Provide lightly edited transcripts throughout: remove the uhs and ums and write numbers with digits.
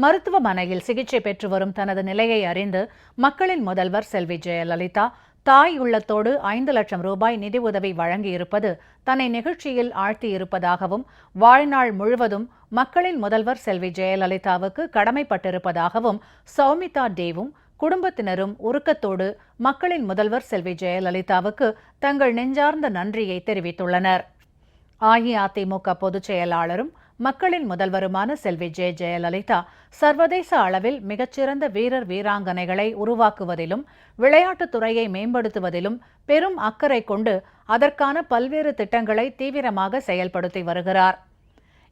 மருத்துவமனையில் சிகிச்சை பெற்று வரும் தனது நிலையை அறிந்து மக்களின் முதல்வர் செல்வி ஜெயலலிதா தாய் உள்ளத்தோடு 5 லட்சம் ரூபாய் நிதி உதவி வழங்கியிருப்பது தன்னை நிகழ்ச்சியில் ஆழ்த்தியிருப்பதாகவும் வாழ்நாள் முழுவதும் மக்களின் முதல்வர் செல்வி ஜெயலலிதாவுக்கு கடமைப்பட்டிருப்பதாகவும் சௌமிதா டேவும் குடும்பத்தினரும் உருக்கத்தோடு மக்களின் முதல்வர் செல்வி ஜெயலலிதாவுக்கு தங்கள் நெஞ்சார்ந்த நன்றியை தெரிவித்துள்ளனர். அஇஅதிமுக பொதுச் செயலாளரும் மக்களின் முதல்வருமான செல்வி ஜெயலலிதா சர்வதேச அளவில் மிகச்சிறந்த வீரர் வீராங்கனைகளை உருவாக்குவதிலும் விளையாட்டுத் துறையை மேம்படுத்துவதிலும் பெரும் அக்கறை கொண்டு அதற்கான பல்வேறு திட்டங்களை தீவிரமாக செயல்படுத்தி வருகிறார்.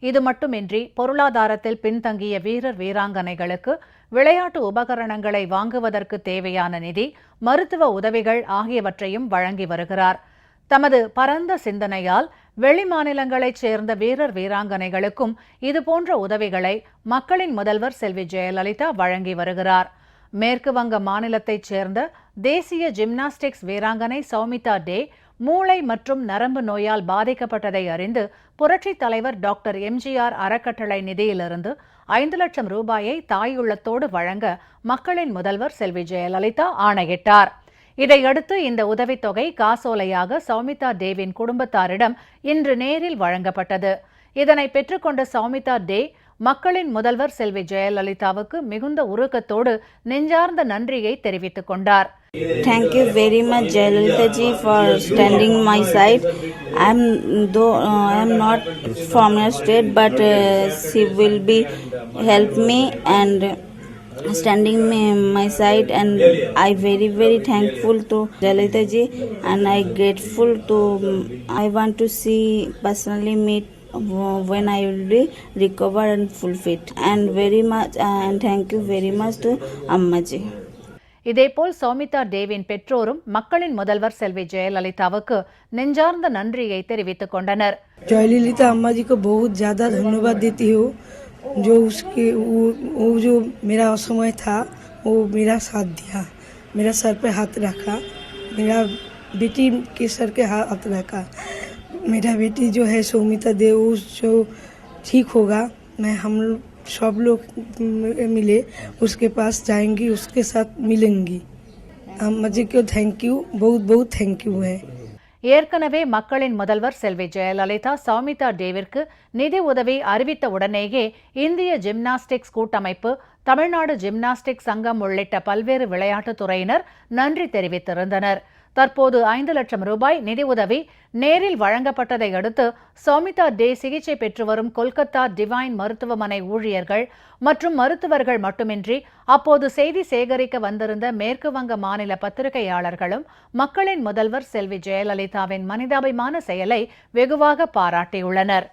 இது மட்டுமின்றி பொருளாதாரத்தில் பின்தங்கிய வீரர் வீராங்கனைகளுக்கு விளையாட்டு உபகரணங்களை வாங்குவதற்கு தேவையான நிதி, மருத்துவ உதவிகள் ஆகியவற்றையும் வழங்கி வருகிறார். தமது பரந்த சிந்தனையால் வெளிமாநிலங்களைச் சேர்ந்த வீரர் வீராங்கனைகளுக்கும் இதுபோன்ற உதவிகளை மக்களின் முதல்வர் செல்வி ஜெயலலிதா வழங்கி வருகிறார். மேற்கு வங்க மாநிலத்தைச் சேர்ந்த தேசிய ஜிம்னாஸ்டிக்ஸ் வீராங்கனை சௌமிதா டே மூளை மற்றும் நரம்பு நோயால் பாதிக்கப்பட்டதை அறிந்து புரட்சித் தலைவர் டாக்டர் எம்ஜிஆர் அறக்கட்டளை நிதியிலிருந்து 5 லட்சம் ரூபாயை தாயுள்ளத்தோடு வழங்க மக்களின் முதல்வர் செல்வி ஜெயலலிதா ஆணையிட்டார். இதையடுத்து இந்த உதவித்தொகை காசோலையாக சௌமிதா டேவின் குடும்பத்தாரிடம் இன்று நேரில் வழங்கப்பட்டது. இதனை பெற்றுக்கொண்ட சௌமிதா டே மக்களின் முதல்வர் செல்வி ஜெயலலிதாவுக்கு மிகுந்த உருக்கத்தோடு நெஞ்சார்ந்த நன்றியை தெரிவித்துக் கொண்டார். Thank you very much, Jayalalitha ji, for standing my side. I am not from your state, but she will be help me and standing my side, and I very thankful to Jayalalitha ji, and I grateful to. I want to see personally meet when I will be recover and full fit, and very much and thank you very much to Amma ji. இதேபோல் Soumitha Devon பெற்றோரும் மக்களின் முதல்வர் செல்வி ஜெயலலிதாவுக்கு நெஞ்சார்ந்த நன்றியை தெரிவித்துக் கொண்டனர். जयललिता अम्मा जी को बहुत ज़्यादा धन्यवाद देती हूँ, जो उसके वो जो मेरा असमय था वो मेरा साथ दिया, मेरा सर पे हाथ रखा, मेरा बेटी के सर के हाथ रखा. मेरा बेटी जो है सौमिता देव जो ठीक होगा, मैं हम सब लोग मिले उसके पास जाएंगी, उसके साथ मिलेंगी. अम्मा जी को थैंक यू, बहुत थैंक यू है. ஏற்கனவே மக்களின் முதல்வர் செல்வி ஜெயலலிதா சௌமிதா டேவிற்கு நிதி உதவி அறிவித்த உடனேயே இந்திய ஜிம்னாஸ்டிக்ஸ் கூட்டமைப்பு, தமிழ்நாடு ஜிம்னாஸ்டிக்ஸ் சங்கம் உள்ளிட்ட பல்வேறு விளையாட்டுத் துறையினர் நன்றி தெரிவித்திருந்தனர். தற்போது 5 லட்சம் ரூபாய் நிதி உதவி நேரில் வழங்கப்பட்டதை அடுத்து சௌமிதா டே சிகிச்சை பெற்று வரும் கொல்கத்தா டிவைன் மருத்துவமனை ஊழியர்கள் மற்றும் மருத்துவர்கள் மட்டுமின்றி அப்போது செய்தி சேகரிக்க வந்திருந்த மேற்கு வங்க மாநில பத்திரிகையாளர்களும் மக்களின் முதல்வர் செல்வி ஜெயலலிதாவின் மனிதாபிமான செயலை வெகுவாக பாராட்டியுள்ளனர்.